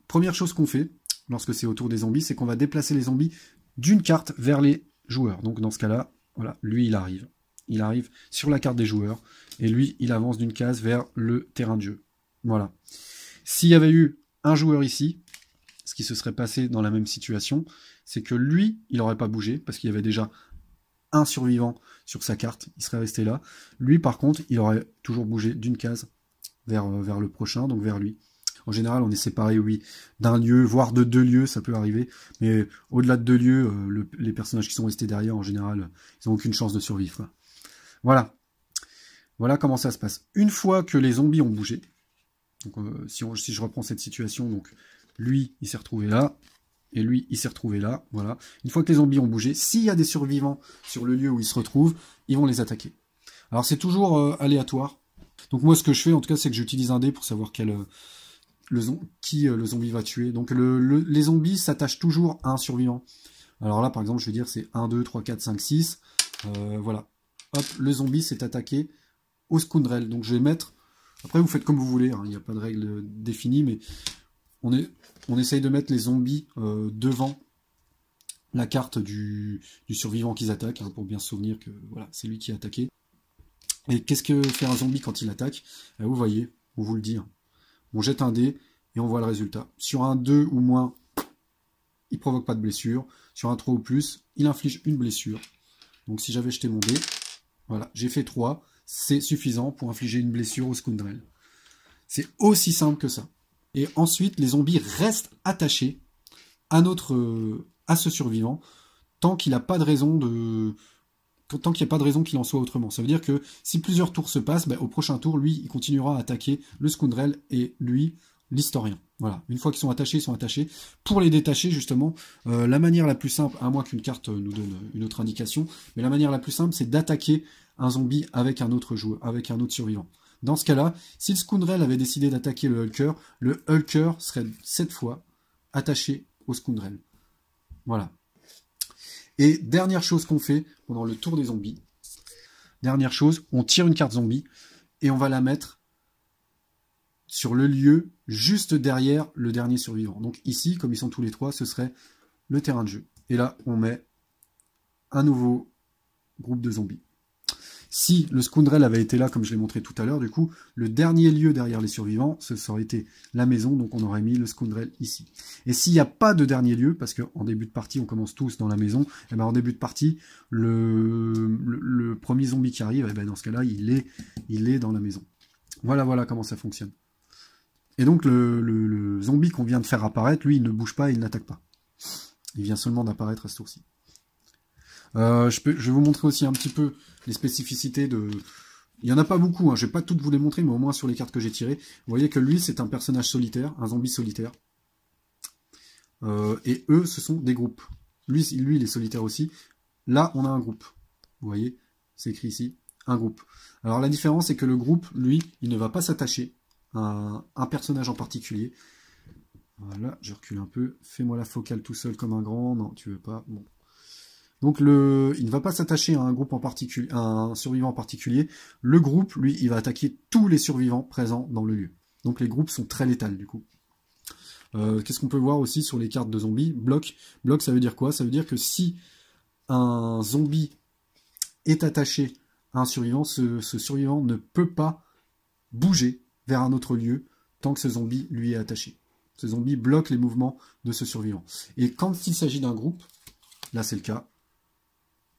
première chose qu'on fait, lorsque c'est autour des zombies, c'est qu'on va déplacer les zombies d'une carte vers les joueurs. Donc, dans ce cas-là, voilà, lui, il arrive. Il arrive sur la carte des joueurs. Et lui, il avance d'une case vers le terrain de jeu. Voilà. S'il y avait eu un joueur ici... Ce qui se serait passé dans la même situation, c'est que lui, il n'aurait pas bougé, parce qu'il y avait déjà un survivant sur sa carte, il serait resté là. Lui, par contre, il aurait toujours bougé d'une case vers le prochain, donc vers lui. En général, on est séparé, oui, d'un lieu, voire de 2 lieux, ça peut arriver, mais au-delà de 2 lieux, les personnages qui sont restés derrière, en général, ils n'ont aucune chance de survivre, quoi. Voilà. Voilà comment ça se passe. Une fois que les zombies ont bougé, donc, si je reprends cette situation, donc... Lui, il s'est retrouvé là, et lui, il s'est retrouvé là, voilà. Une fois que les zombies ont bougé, s'il y a des survivants sur le lieu où ils se retrouvent, ils vont les attaquer. Alors c'est toujours aléatoire. Donc moi, ce que je fais, en tout cas, c'est que j'utilise un dé pour savoir quelle le zombie va tuer. Donc les zombies s'attachent toujours à un survivant. Alors là, par exemple, je vais dire c'est 1, 2, 3, 4, 5, 6. Voilà. Hop, le zombie s'est attaqué au scoundrel. Donc je vais mettre... Après, vous faites comme vous voulez, hein. Il n'y a pas de règle définie, mais on essaye de mettre les zombies devant la carte du survivant qu'ils attaquent, hein, pour bien se souvenir que voilà, c'est lui qui a attaqué. Et qu'est-ce que fait un zombie quand il attaque? Vous voyez, on vous le dit. Hein. On jette un dé et on voit le résultat. Sur un 2 ou moins, il ne provoque pas de blessure. Sur un 3 ou plus, il inflige une blessure. Donc si j'avais jeté mon dé, voilà, j'ai fait 3, c'est suffisant pour infliger une blessure au scoundrel. C'est aussi simple que ça. Et ensuite, les zombies restent attachés à ce survivant tant qu'il n'a pas de raison tant qu'il n'y a pas de raison qu'il en soit autrement. Ça veut dire que si plusieurs tours se passent, au prochain tour, lui, il continuera à attaquer le scoundrel et lui, l'historien. Voilà. Une fois qu'ils sont attachés, ils sont attachés. Pour les détacher, justement, la manière la plus simple, à moins qu'une carte nous donne une autre indication, mais la manière la plus simple, c'est d'attaquer un zombie avec un autre joueur, avec un autre survivant. Dans ce cas-là, si le scoundrel avait décidé d'attaquer le Hulker serait cette fois attaché au scoundrel. Voilà. Et dernière chose qu'on fait pendant le tour des zombies, dernière chose, on tire une carte zombie et on va la mettre sur le lieu juste derrière le dernier survivant. Donc ici, comme ils sont tous les trois, ce serait le terrain de jeu. Et là, on met un nouveau groupe de zombies. Si le scoundrel avait été là, comme je l'ai montré tout à l'heure, du coup, le dernier lieu derrière les survivants, ce aurait été la maison, donc on aurait mis le scoundrel ici. Et s'il n'y a pas de dernier lieu, parce qu'en début de partie, on commence tous dans la maison, et ben en début de partie, le premier zombie qui arrive, et ben dans ce cas-là, il est dans la maison. Voilà comment ça fonctionne. Et donc, le zombie qu'on vient de faire apparaître, lui, il ne bouge pas, il n'attaque pas. Il vient seulement d'apparaître à ce tour-ci. Je vais vous montrer aussi un petit peu les spécificités de... Il n'y en a pas beaucoup, hein, je vais pas toutes vous les montrer, mais au moins sur les cartes que j'ai tirées. Vous voyez que lui, c'est un personnage solitaire, un zombie solitaire. Et eux, ce sont des groupes. Lui, il est solitaire aussi. Là, on a un groupe. Vous voyez, c'est écrit ici, un groupe. Alors la différence, c'est que le groupe, lui, il ne va pas s'attacher à un personnage en particulier. Voilà, je recule un peu. Fais-moi la focale tout seul comme un grand. Non, tu veux pas. Bon. Donc il ne va pas s'attacher à un groupe en particulier, à un survivant en particulier. Le groupe, lui, il va attaquer tous les survivants présents dans le lieu. Donc les groupes sont très létals du coup. Qu'est-ce qu'on peut voir aussi sur les cartes de zombies? Bloc. Bloc, ça veut dire quoi? Ça veut dire que si un zombie est attaché à un survivant, ce survivant ne peut pas bouger vers un autre lieu tant que ce zombie lui est attaché. Ce zombie bloque les mouvements de ce survivant. Et quand il s'agit d'un groupe, là c'est le cas,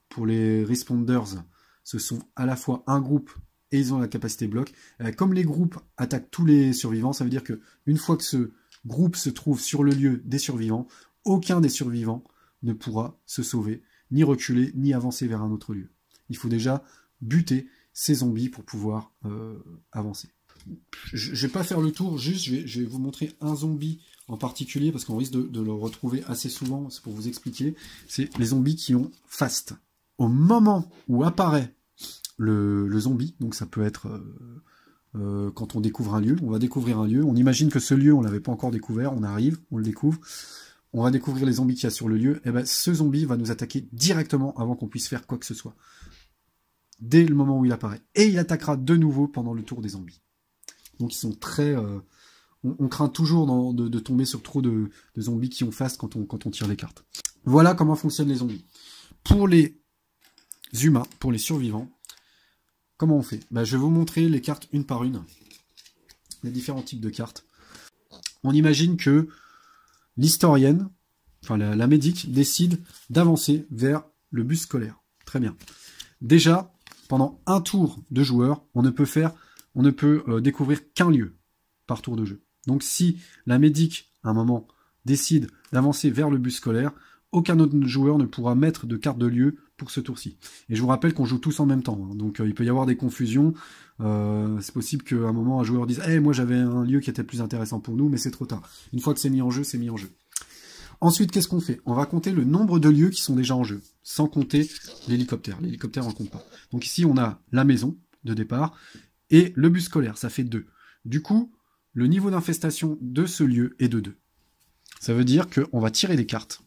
pour les responders, ce sont à la fois un groupe et ils ont la capacité bloc. Comme les groupes attaquent tous les survivants, ça veut dire que une fois que ce groupe se trouve sur le lieu des survivants, aucun des survivants ne pourra se sauver, ni reculer, ni avancer vers un autre lieu. Il faut déjà buter ces zombies pour pouvoir avancer. Je ne vais pas faire le tour, juste je vais vous montrer un zombie en particulier, parce qu'on risque de le retrouver assez souvent, c'est pour vous expliquer. C'est les zombies qui ont fast. Au moment où apparaît le zombie, donc ça peut être quand on découvre un lieu, on va découvrir un lieu, on imagine que ce lieu, on ne l'avait pas encore découvert, on arrive, on le découvre, on va découvrir les zombies qu'il y a sur le lieu, et ben ce zombie va nous attaquer directement avant qu'on puisse faire quoi que ce soit. Dès le moment où il apparaît. Et il attaquera de nouveau pendant le tour des zombies. Donc ils sont très... on craint toujours de tomber sur trop de zombies qui ont fast quand on tire les cartes. Voilà comment fonctionnent les zombies. Pour les humains, pour les survivants, comment on fait? Je vais vous montrer les cartes une par une. Les différents types de cartes. On imagine que l'historienne, enfin la médic, décide d'avancer vers le bus scolaire. Très bien. Déjà, pendant un tour de joueur, on ne peut découvrir qu'un lieu par tour de jeu. Donc si la médic, à un moment, décide d'avancer vers le bus scolaire, aucun autre joueur ne pourra mettre de carte de lieu pour ce tour-ci. Et je vous rappelle qu'on joue tous en même temps, hein. Donc il peut y avoir des confusions. C'est possible qu'à un moment, un joueur dise « Hey, moi j'avais un lieu qui était plus intéressant pour nous, mais c'est trop tard. » Une fois que c'est mis en jeu, c'est mis en jeu. Ensuite, qu'est-ce qu'on fait? On va compter le nombre de lieux qui sont déjà en jeu, sans compter l'hélicoptère. L'hélicoptère, on ne compte pas. Donc ici, on a la maison de départ et le bus scolaire, ça fait 2. Du coup, le niveau d'infestation de ce lieu est de 2. Ça veut dire qu'on va tirer des cartes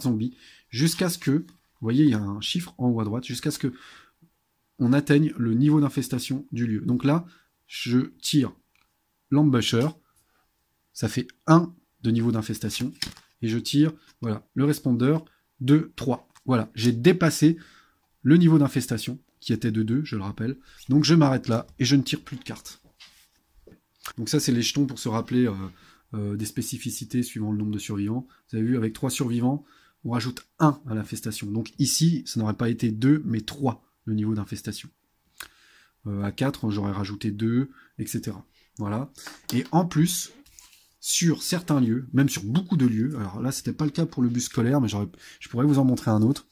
zombies, jusqu'à ce que, vous voyez, il y a un chiffre en haut à droite, jusqu'à ce que on atteigne le niveau d'infestation du lieu. Donc là, je tire l'ambusher, ça fait 1 de niveau d'infestation, et je tire, voilà, le responder de 3. Voilà, j'ai dépassé le niveau d'infestation, qui était de 2, je le rappelle. Donc je m'arrête là, et je ne tire plus de cartes. Donc ça, c'est les jetons pour se rappeler des spécificités suivant le nombre de survivants. Vous avez vu, avec 3 survivants, on rajoute 1 à l'infestation. Donc ici, ça n'aurait pas été 2, mais 3, le niveau d'infestation. À 4, j'aurais rajouté 2, etc. Voilà. Et en plus, sur certains lieux, même sur beaucoup de lieux, alors là, c'était pas le cas pour le bus scolaire, mais je pourrais vous en montrer un autre,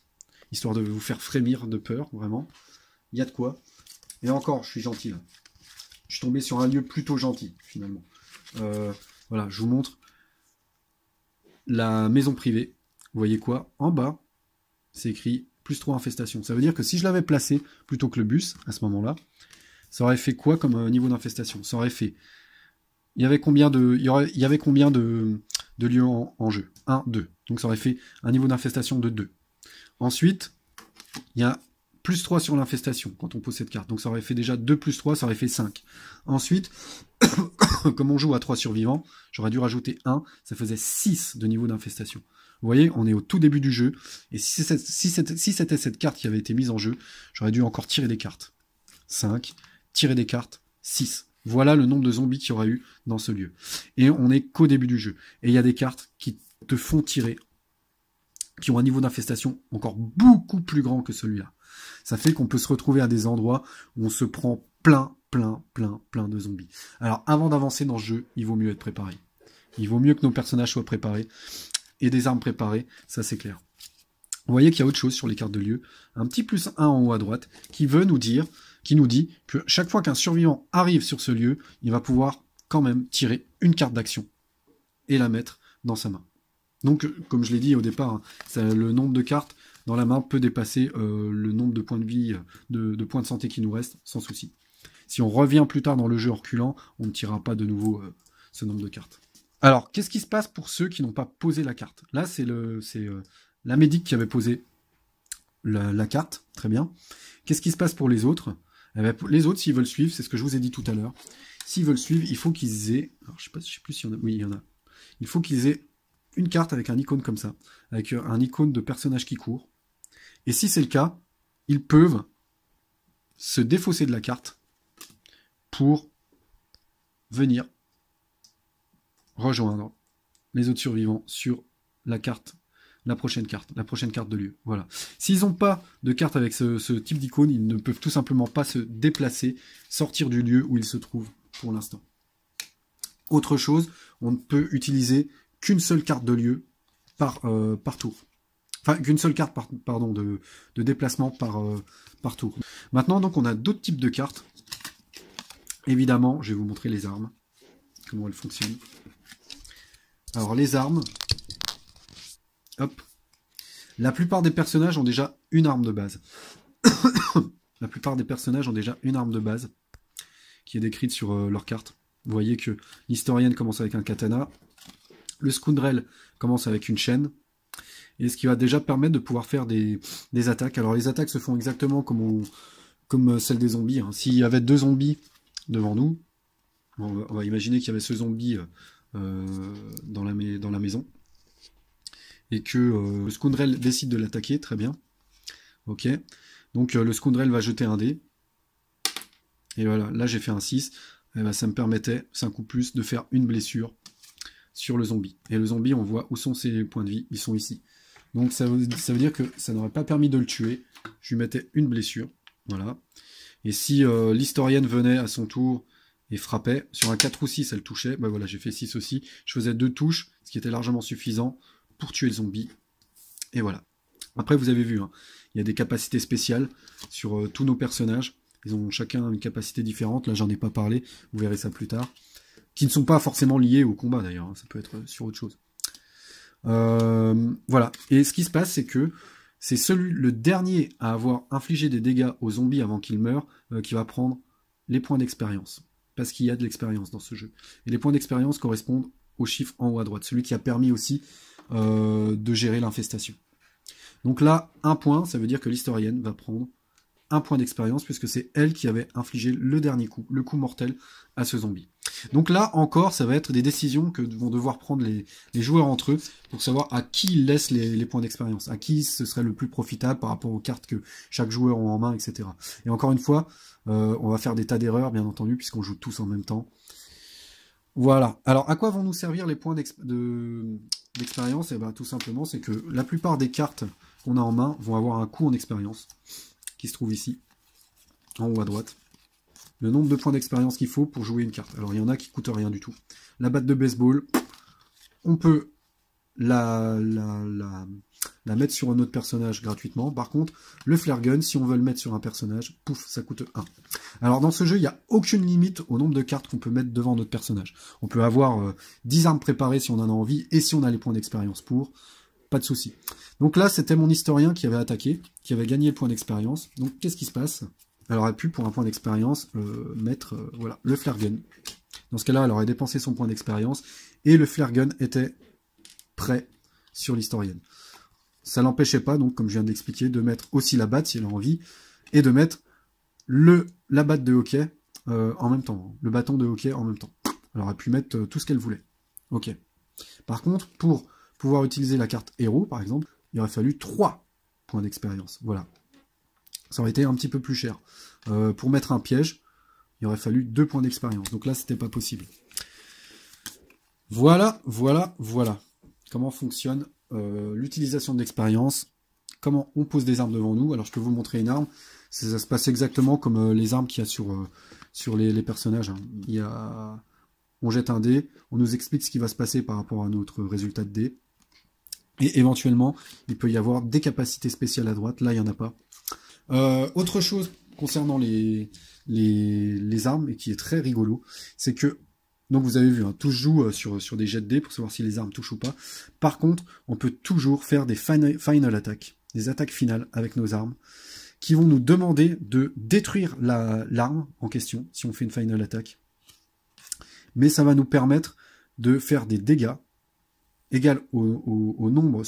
histoire de vous faire frémir de peur, vraiment. Il y a de quoi. Et encore, je suis gentil, là. Je suis tombé sur un lieu plutôt gentil, finalement. Voilà, je vous montre la maison privée. Vous voyez quoi? En bas, c'est écrit plus 3 infestation. Ça veut dire que si je l'avais placé plutôt que le bus, à ce moment-là, ça aurait fait quoi comme niveau d'infestation? Ça aurait fait... Il y avait combien de lieux en jeu? 1, 2. Donc ça aurait fait un niveau d'infestation de 2. Ensuite, il y a plus 3 sur l'infestation quand on pose cette carte. Donc ça aurait fait déjà 2 plus 3, ça aurait fait 5. Ensuite, comme on joue à 3 survivants, j'aurais dû rajouter 1, ça faisait 6 de niveau d'infestation. Vous voyez, on est au tout début du jeu, et si c'était cette carte qui avait été mise en jeu, j'aurais dû encore tirer des cartes. 5, tirer des cartes, 6. Voilà le nombre de zombies qu'il y aura eu dans ce lieu. Et on n'est qu'au début du jeu. Et il y a des cartes qui te font tirer, qui ont un niveau d'infestation encore beaucoup plus grand que celui-là. Ça fait qu'on peut se retrouver à des endroits où on se prend plein de zombies. Alors, avant d'avancer dans ce jeu, il vaut mieux être préparé. Il vaut mieux que nos personnages soient préparés et des armes préparées, ça c'est clair. Vous voyez qu'il y a autre chose sur les cartes de lieu, un petit plus 1 en haut à droite, qui nous dit que chaque fois qu'un survivant arrive sur ce lieu, il va pouvoir quand même tirer une carte d'action et la mettre dans sa main. Donc, comme je l'ai dit au départ, le nombre de cartes dans la main peut dépasser le nombre de points de vie, de points de santé qui nous restent, sans souci. Si on revient plus tard dans le jeu en reculant, on ne tirera pas de nouveau ce nombre de cartes. Alors, qu'est-ce qui se passe pour ceux qui n'ont pas posé la carte? Là, c'est la médic qui avait posé la carte, très bien. Qu'est-ce qui se passe pour les autres? Eh bien, les autres, s'ils veulent suivre, c'est ce que je vous ai dit tout à l'heure. S'ils veulent suivre, il faut qu'ils aient... Alors, je sais plus s'il y en a... Oui, il y en a. Il faut qu'ils aient une carte avec un icône comme ça, avec un icône de personnage qui court. Et si c'est le cas, ils peuvent se défausser de la carte pour venir rejoindre les autres survivants sur la carte, la prochaine carte de lieu. Voilà. S'ils n'ont pas de carte avec ce type d'icône, ils ne peuvent tout simplement pas se déplacer, sortir du lieu où ils se trouvent pour l'instant. Autre chose, on ne peut utiliser qu'une seule carte de lieu par tour. Enfin, qu'une seule carte de déplacement par tour. Maintenant, donc, on a d'autres types de cartes. Évidemment, je vais vous montrer les armes, comment elles fonctionnent. Alors, les armes, hop. La plupart des personnages ont déjà une arme de base. La plupart des personnages ont déjà une arme de base qui est décrite sur leur carte. Vous voyez que l'historienne commence avec un katana. Le scoundrel commence avec une chaîne. Et ce qui va déjà permettre de pouvoir faire des attaques. Alors les attaques se font exactement comme celles des zombies. Hein. S'il y avait 2 zombies devant nous, on va imaginer qu'il y avait ce zombie dans la maison. Et que le scoundrel décide de l'attaquer, très bien. Ok. Donc le scoundrel va jeter un dé. Et voilà, là j'ai fait un 6. Et ben, ça me permettait, 5 ou plus, de faire une blessure sur le zombie. Et le zombie, on voit où sont ses points de vie, ils sont ici. Donc ça veut dire que ça n'aurait pas permis de le tuer. Je lui mettais une blessure, voilà. Et si l'historienne venait à son tour et frappait, sur un 4 ou 6, elle touchait, ben voilà, j'ai fait 6 aussi. Je faisais 2 touches, ce qui était largement suffisant pour tuer le zombie. Et voilà. Après, vous avez vu, hein, il y a des capacités spéciales sur tous nos personnages. Ils ont chacun une capacité différente. Là, j'en ai pas parlé. Vous verrez ça plus tard. Qui ne sont pas forcément liées au combat, d'ailleurs. Ça peut être sur autre chose. Voilà. Et ce qui se passe, c'est que c'est le dernier à avoir infligé des dégâts aux zombies avant qu'ils meurent qui va prendre les points d'expérience. parce qu'il y a de l'expérience dans ce jeu. Et les points d'expérience correspondent au chiffre en haut à droite, celui qui a permis aussi de gérer l'infestation. Donc là, 1 point, ça veut dire que l'historienne va prendre 1 point d'expérience, puisque c'est elle qui avait infligé le dernier coup, le coup mortel à ce zombie. Donc là, encore, ça va être des décisions que vont devoir prendre les joueurs entre eux, pour savoir à qui ils laissent les points d'expérience, à qui ce serait le plus profitable par rapport aux cartes que chaque joueur a en main, etc. Et encore une fois, on va faire des tas d'erreurs, bien entendu, puisqu'on joue tous en même temps. Voilà. Alors, à quoi vont nous servir les points d'expérience? Et ben, tout simplement, c'est que la plupart des cartes qu'on a en main vont avoir un coût en expérience, qui se trouve ici, en haut à droite. Le nombre de points d'expérience qu'il faut pour jouer une carte. Alors, il y en a qui coûtent rien du tout. La batte de baseball, on peut la mettre sur un autre personnage gratuitement. Par contre, le flare gun, si on veut le mettre sur un personnage, pouf, ça coûte 1. Alors, dans ce jeu, il n'y a aucune limite au nombre de cartes qu'on peut mettre devant notre personnage. On peut avoir 10 armes préparées si on en a envie, et si on a les points d'expérience pour, pas de souci. Donc là, c'était mon historien qui avait attaqué, qui avait gagné le point d'expérience. Donc, qu'est-ce qui se passe? Elle aurait pu, pour un point d'expérience, mettre voilà, le flare gun. Dans ce cas-là, elle aurait dépensé son point d'expérience, et le flare gun était prêt sur l'historienne. Ça l'empêchait pas, donc, comme je viens d'expliquer, de mettre aussi la batte, si elle a envie, et de mettre la batte de hockey en même temps, le bâton de hockey en même temps. Elle aurait pu mettre tout ce qu'elle voulait. Ok. Par contre, pour pouvoir utiliser la carte héros, par exemple, il aurait fallu 3 points d'expérience. Voilà. Ça aurait été un petit peu plus cher. Pour mettre un piège, il aurait fallu 2 points d'expérience. Donc là, c'était pas possible. Voilà, voilà, voilà. Comment fonctionne l'utilisation de l'expérience. Comment on pose des armes devant nous. Alors, je peux vous montrer une arme. Ça se passe exactement comme les armes qu'il y a sur les personnages. Hein. On jette un dé, on nous explique ce qui va se passer par rapport à notre résultat de dé. Et éventuellement, il peut y avoir des capacités spéciales à droite. Là, il n'y en a pas. Autre chose concernant les armes, et qui est très rigolo, c'est que, donc vous avez vu, hein, tout se joue sur des jets de dés pour savoir si les armes touchent ou pas. Par contre, on peut toujours faire des final attack, des attaques finales avec nos armes, qui vont nous demander de détruire l'arme en question, si on fait une final attack. Mais ça va nous permettre de faire des dégâts égal au nombre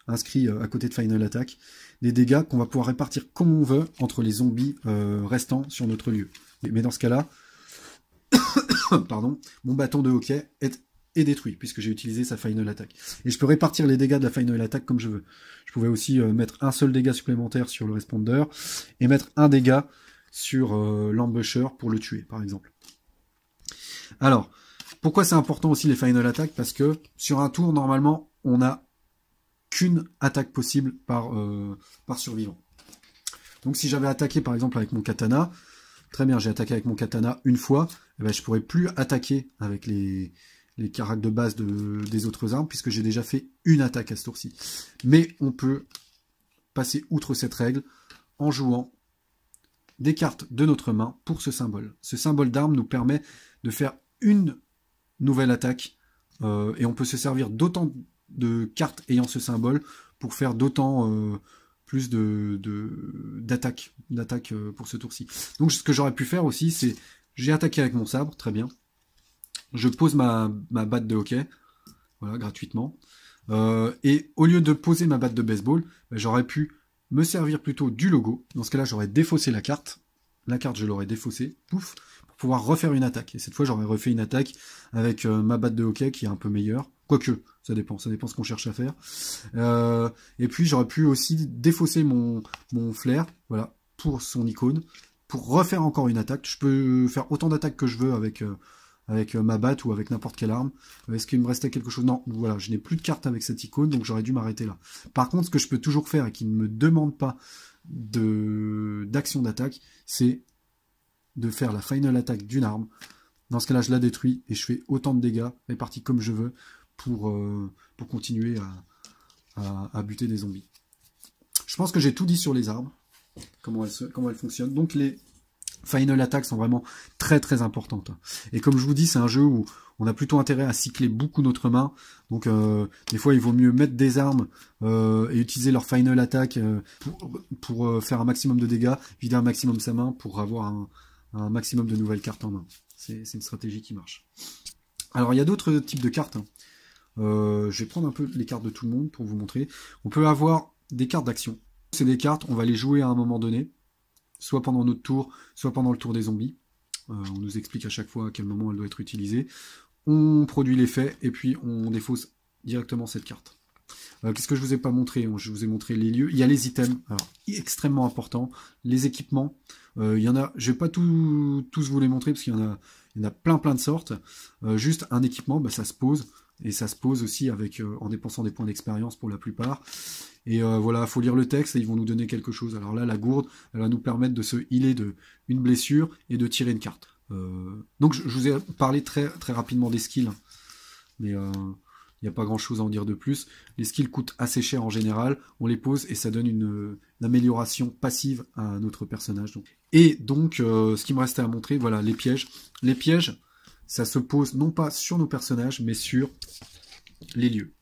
inscrit à côté de Final Attack, des dégâts qu'on va pouvoir répartir comme on veut entre les zombies restants sur notre lieu. Mais dans ce cas-là, pardon, mon bâton de hockey est détruit, puisque j'ai utilisé sa Final Attack. Et je peux répartir les dégâts de la Final Attack comme je veux. Je pouvais aussi mettre un seul dégât supplémentaire sur le responder, et mettre un dégât sur l'ambusher pour le tuer, par exemple. Alors, pourquoi c'est important aussi les final attack? Parce que sur un tour, normalement, on n'a qu'une attaque possible par survivant. Donc si j'avais attaqué par exemple avec mon katana, très bien, j'ai attaqué avec mon katana une fois, et ben, je ne pourrais plus attaquer avec les caractères de base des autres armes, puisque j'ai déjà fait une attaque à ce tour-ci. Mais on peut passer outre cette règle en jouant des cartes de notre main pour ce symbole. Ce symbole d'arme nous permet de faire une nouvelle attaque, et on peut se servir d'autant de cartes ayant ce symbole pour faire d'autant plus d'attaques pour ce tour-ci. Donc ce que j'aurais pu faire aussi, c'est j'ai attaqué avec mon sabre, très bien. Je pose ma batte de hockey, voilà, gratuitement. Et au lieu de poser ma batte de baseball, ben, j'aurais pu me servir plutôt du logo. Dans ce cas-là, j'aurais défaussé la carte. La carte, je l'aurais défaussée, pouf, pour pouvoir refaire une attaque. Et cette fois, j'aurais refait une attaque avec ma batte de hockey qui est un peu meilleure. Quoique, ça dépend ce qu'on cherche à faire. Et puis, j'aurais pu aussi défausser mon flair, voilà, pour son icône, pour refaire encore une attaque. Je peux faire autant d'attaques que je veux avec ma batte ou avec n'importe quelle arme. Est-ce qu'il me restait quelque chose? Non, voilà, je n'ai plus de carte avec cette icône, donc j'aurais dû m'arrêter là. Par contre, ce que je peux toujours faire et qui ne me demande pas d'action d'attaque, c'est de faire la final attaque d'une arme. Dans ce cas-là, je la détruis et je fais autant de dégâts répartis comme je veux pour continuer à buter des zombies. Je pense que j'ai tout dit sur les armes, comment elles fonctionnent. Donc les final attacks sont vraiment très très importantes. Et comme je vous dis, c'est un jeu où on a plutôt intérêt à cycler beaucoup notre main. Donc des fois, il vaut mieux mettre des armes et utiliser leur final attack pour faire un maximum de dégâts, vider un maximum sa main pour avoir un maximum de nouvelles cartes en main. C'est une stratégie qui marche. Alors, il y a d'autres types de cartes. Je vais prendre un peu les cartes de tout le monde pour vous montrer. On peut avoir des cartes d'action. C'est des cartes, on va les jouer à un moment donné, soit pendant notre tour, soit pendant le tour des zombies. On nous explique à chaque fois à quel moment elle doit être utilisée. On produit l'effet et puis on défausse directement cette carte. Qu'est-ce que je vous ai pas montré? Je vous ai montré les lieux. Il y a les items, alors extrêmement important. Les équipements, il y en a. Je vais pas tous vous les montrer parce qu'il y en a plein de sortes. Juste un équipement, ça se pose et ça se pose aussi avec en dépensant des points d'expérience pour la plupart. Et voilà, faut lire le texte et ils vont nous donner quelque chose. Alors là, la gourde, elle va nous permettre de se healer de une blessure et de tirer une carte. Donc je vous ai parlé très rapidement des skills, mais il n'y a pas grand chose à en dire de plus. Les skills coûtent assez cher en général, on les pose et ça donne une amélioration passive à notre personnage. Et donc, ce qui me restait à montrer, voilà, les pièges. Les pièges, ça se pose non pas sur nos personnages, mais sur les lieux.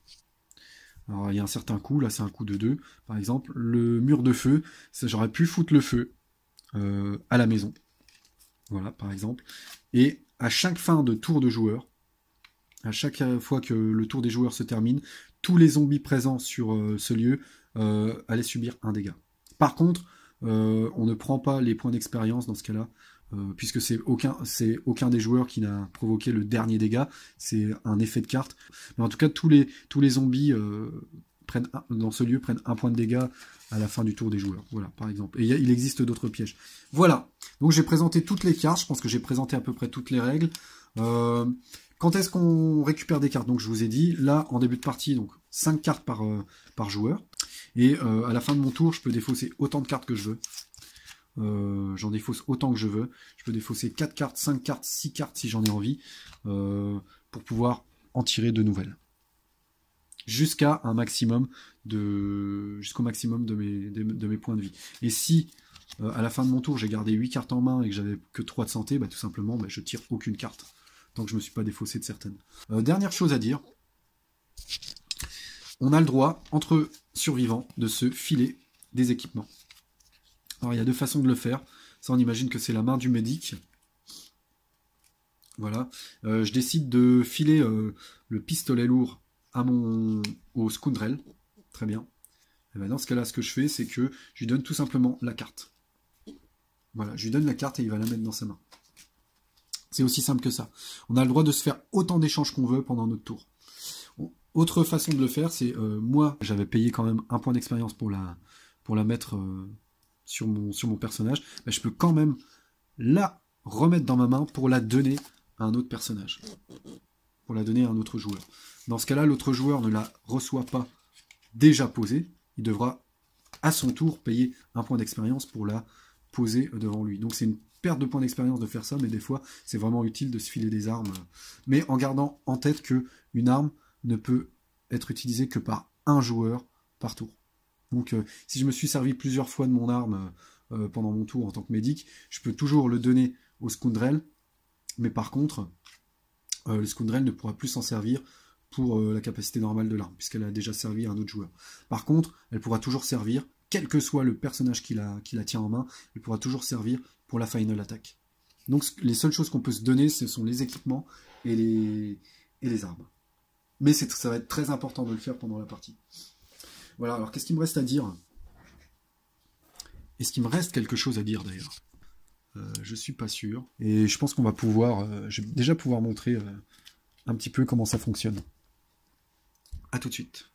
Alors, il y a un certain coup, là c'est un coup de 2, par exemple. Le mur de feu, j'aurais pu foutre le feu à la maison. Voilà, par exemple. Et à chaque fin de tour de joueur, à chaque fois que le tour des joueurs se termine, tous les zombies présents sur ce lieu allaient subir un dégât. Par contre, on ne prend pas les points d'expérience dans ce cas-là, puisque c'est aucun des joueurs qui n'a provoqué le dernier dégât, c'est un effet de carte. Mais en tout cas, tous les zombies dans ce lieu prennent un point de dégâts à la fin du tour des joueurs. Voilà, par exemple. Et il existe d'autres pièges. Voilà. Donc j'ai présenté toutes les cartes. Je pense que j'ai présenté à peu près toutes les règles. Quand est-ce qu'on récupère des cartes? Donc je vous ai dit, là, en début de partie, donc 5 cartes par joueur. Et à la fin de mon tour, je peux défausser autant de cartes que je veux. J'en défausse autant que je veux. Je peux défausser 4 cartes, 5 cartes, 6 cartes si j'en ai envie, pour pouvoir en tirer de nouvelles. Jusqu'à un maximum jusqu'au maximum de mes points de vie. Et si à la fin de mon tour j'ai gardé 8 cartes en main et que j'avais que 3 de santé, tout simplement je tire aucune carte. Tant que je ne me suis pas défaussé de certaines. Dernière chose à dire, on a le droit, entre survivants, de se filer des équipements. Alors il y a deux façons de le faire. Ça on imagine que c'est la main du médic. Voilà. Je décide de filer le pistolet lourd au scoundrel. Très bien. Et dans ce cas-là, ce que je fais, c'est que je lui donne tout simplement la carte. Voilà, je lui donne la carte et il va la mettre dans sa main. C'est aussi simple que ça. On a le droit de se faire autant d'échanges qu'on veut pendant notre tour. Autre façon de le faire, c'est moi, j'avais payé quand même un point d'expérience pour la mettre sur mon personnage. Je peux quand même la remettre dans ma main pour la donner à un autre personnage. Pour la donner à un autre joueur. Dans ce cas-là, l'autre joueur ne la reçoit pas déjà posée. Il devra à son tour payer un point d'expérience pour la poser devant lui. Donc c'est une perte de points d'expérience de faire ça, mais des fois c'est vraiment utile de se filer des armes, mais en gardant en tête que une arme ne peut être utilisée que par un joueur par tour. Donc si je me suis servi plusieurs fois de mon arme pendant mon tour en tant que médic, je peux toujours le donner au scoundrel, mais par contre le scoundrel ne pourra plus s'en servir pour la capacité normale de l'arme, puisqu'elle a déjà servi à un autre joueur. Par contre, elle pourra toujours servir, quel que soit le personnage qui la tient en main, elle pourra toujours servir pour la final attack. Donc les seules choses qu'on peut se donner, ce sont les équipements et les armes. Mais ça va être très important de le faire pendant la partie. Voilà, alors qu'est-ce qu'il me reste à dire? Est-ce qu'il me reste quelque chose à dire d'ailleurs? Je suis pas sûr. Et je pense qu'on va je vais déjà pouvoir montrer un petit peu comment ça fonctionne. À tout de suite.